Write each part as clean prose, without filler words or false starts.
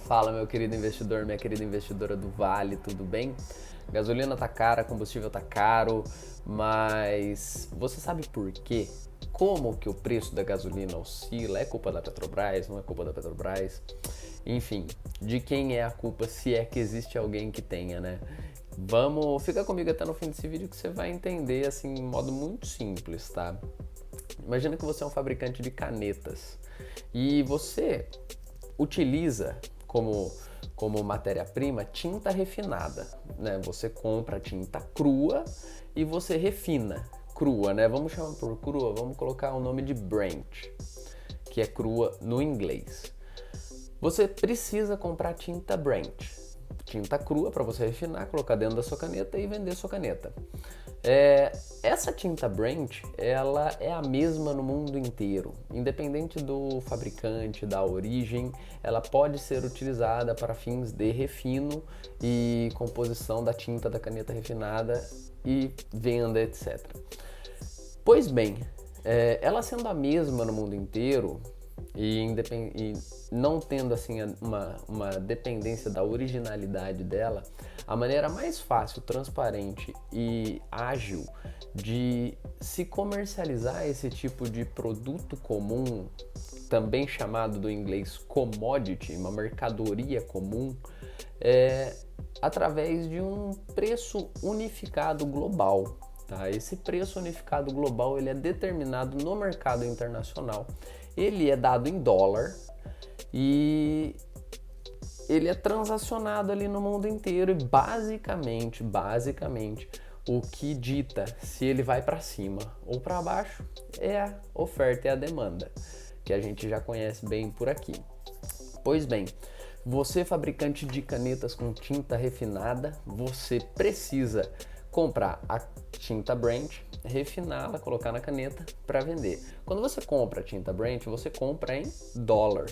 Fala, meu querido investidor, minha querida investidora do Vale, tudo bem? Gasolina tá cara, combustível tá caro, mas você sabe por quê? Como que o preço da gasolina oscila? É culpa da Petrobras? Não é culpa da Petrobras? Enfim, de quem é a culpa, se é que existe alguém que tenha, né? Fica comigo até no fim desse vídeo que você vai entender assim, de modo muito simples, tá? Imagina que você é um fabricante de canetas e você utiliza como matéria-prima tinta refinada, né? Você compra tinta crua e você refina crua, né? Vamos chamar por crua, vamos colocar o nome de Brent, que é crua no inglês. Você precisa comprar tinta Brent, tinta crua para você refinar, colocar dentro da sua caneta e vender sua caneta. Essa tinta Brent, ela é a mesma no mundo inteiro, independente do fabricante, da origem, ela pode ser utilizada para fins de refino e composição da tinta da caneta refinada e venda, etc. Pois bem, ela sendo a mesma no mundo inteiro e não tendo assim uma dependência da originalidade dela, a maneira mais fácil, transparente e ágil de se comercializar esse tipo de produto comum, também chamado do inglês commodity, uma mercadoria comum, é através de um preço unificado global. Tá? Esse preço unificado global ele é determinado no mercado internacional, ele é dado em dólar e ele é transacionado ali no mundo inteiro e basicamente, o que dita se ele vai para cima ou para baixo é a oferta e a demanda, que a gente já conhece bem por aqui. Pois bem, você fabricante de canetas com tinta refinada, você precisa comprar a tinta Brent, refiná-la, colocar na caneta para vender. Quando você compra a tinta Brent, você compra em dólar,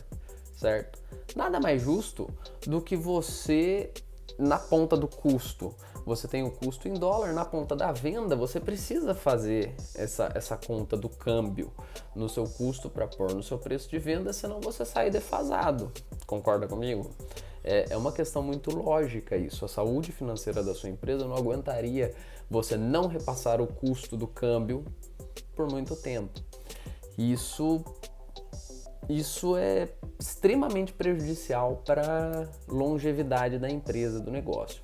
certo? Nada mais justo do que você, na ponta do custo, você tem o custo em dólar, na ponta da venda você precisa fazer essa conta do câmbio no seu custo para pôr no seu preço de venda, senão você sai defasado. Concorda comigo? É uma questão muito lógica isso. A saúde financeira da sua empresa não aguentaria você não repassar o custo do câmbio por muito tempo. Isso é extremamente prejudicial para a longevidade da empresa, do negócio.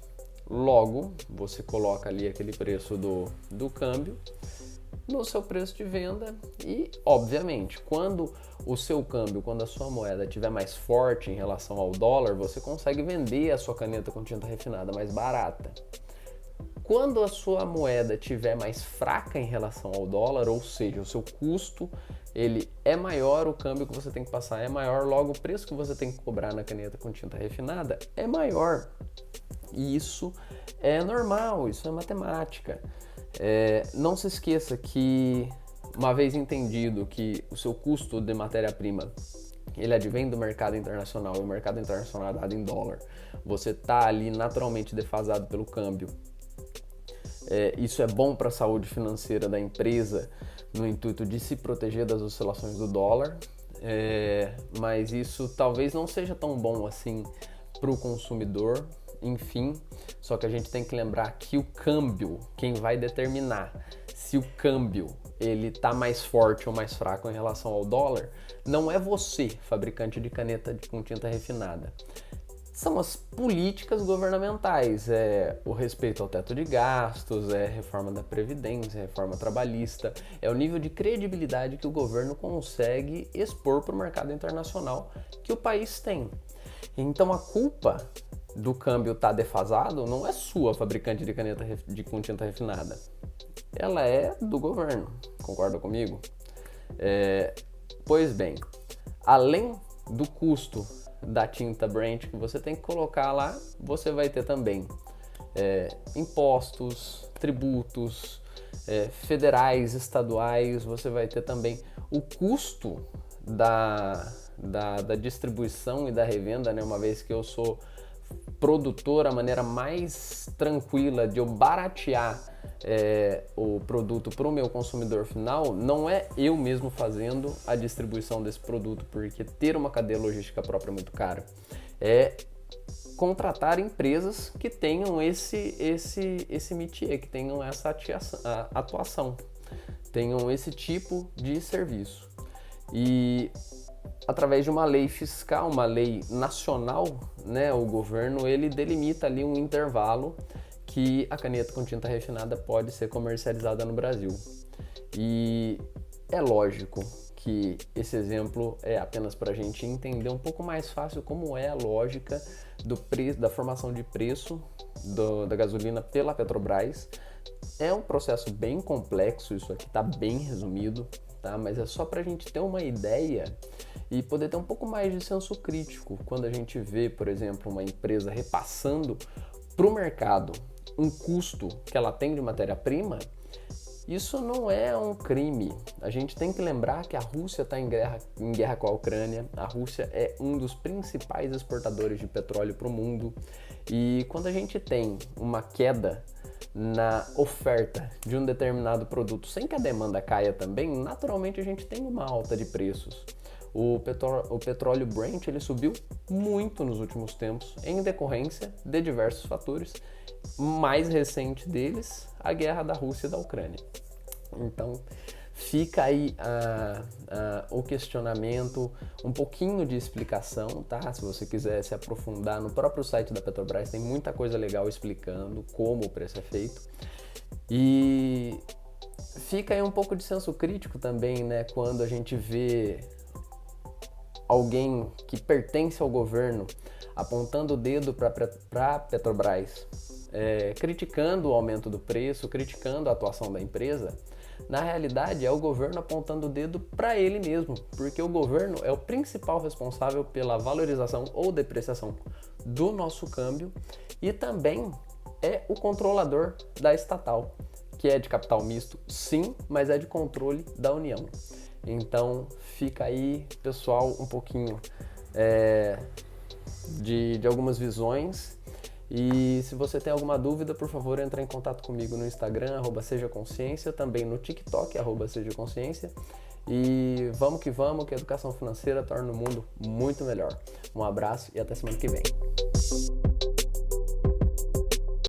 Logo, você coloca ali aquele preço do câmbio no seu preço de venda e, obviamente, quando a sua moeda estiver mais forte em relação ao dólar, você consegue vender a sua caneta com tinta refinada mais barata. Quando a sua moeda estiver mais fraca em relação ao dólar, ou seja, o seu custo ele é maior, o câmbio que você tem que passar é maior, logo o preço que você tem que cobrar na caneta com tinta refinada é maior. E isso é normal, isso é matemática. Não se esqueça que, uma vez entendido que o seu custo de matéria-prima ele advém do mercado internacional e o mercado internacional é dado em dólar, você está ali naturalmente defasado pelo câmbio. Isso é bom para a saúde financeira da empresa no intuito de se proteger das oscilações do dólar, mas isso talvez não seja tão bom assim para o consumidor. Enfim, só que a gente tem que lembrar que o câmbio, quem vai determinar se o câmbio ele tá mais forte ou mais fraco em relação ao dólar, não é você, fabricante de caneta com tinta refinada. São as políticas governamentais, o respeito ao teto de gastos, reforma da Previdência, reforma trabalhista, é o nível de credibilidade que o governo consegue expor para o mercado internacional que o país tem. Então a culpa do câmbio estar defasado não é sua, fabricante de caneta com tinta refinada. Ela é do governo, concorda comigo? Pois bem, além do custo da tinta Brent que você tem que colocar lá, você vai ter também impostos, tributos federais, estaduais, você vai ter também o custo da distribuição e da revenda, né? Uma vez que eu sou produtor, a maneira mais tranquila de eu baratear o produto para o meu consumidor final não é eu mesmo fazendo a distribuição desse produto, porque ter uma cadeia logística própria é muito caro. é contratar empresas que tenham esse métier, que tenham essa atuação, tenham esse tipo de serviço. E através de uma lei fiscal, uma lei nacional, né, o governo ele delimita ali um intervalo que a caneta com tinta refinada pode ser comercializada no Brasil. E é lógico que esse exemplo é apenas para a gente entender um pouco mais fácil como é a lógica da formação de preço da gasolina pela Petrobras. É um processo bem complexo, isso aqui está bem resumido, tá? Mas é só para a gente ter uma ideia e poder ter um pouco mais de senso crítico quando a gente vê, por exemplo, uma empresa repassando para o mercado um custo que ela tem de matéria-prima. Isso não é um crime. A gente tem que lembrar que a Rússia está em guerra com a Ucrânia. A Rússia é um dos principais exportadores de petróleo para o mundo. E quando a gente tem uma queda na oferta de um determinado produto sem que a demanda caia também, naturalmente a gente tem uma alta de preços. O petróleo Brent ele subiu muito nos últimos tempos em decorrência de diversos fatores. Mais recente deles, a guerra da Rússia e da Ucrânia. Então, fica aí o questionamento, um pouquinho de explicação, tá? Se você quiser se aprofundar no próprio site da Petrobras, tem muita coisa legal explicando como o preço é feito. E fica aí um pouco de senso crítico também, né? Quando a gente vê alguém que pertence ao governo apontando o dedo para a Petrobras, criticando o aumento do preço, criticando a atuação da empresa. Na realidade, é o governo apontando o dedo para ele mesmo, porque o governo é o principal responsável pela valorização ou depreciação do nosso câmbio e também é o controlador da estatal, que é de capital misto, sim, mas é de controle da União. Então, fica aí, pessoal, um pouquinho de algumas visões. E se você tem alguma dúvida, por favor, entre em contato comigo no Instagram, @sejaconsciência, também no TikTok, @sejaconsciência. E vamos que a educação financeira torna o mundo muito melhor. Um abraço e até semana que vem.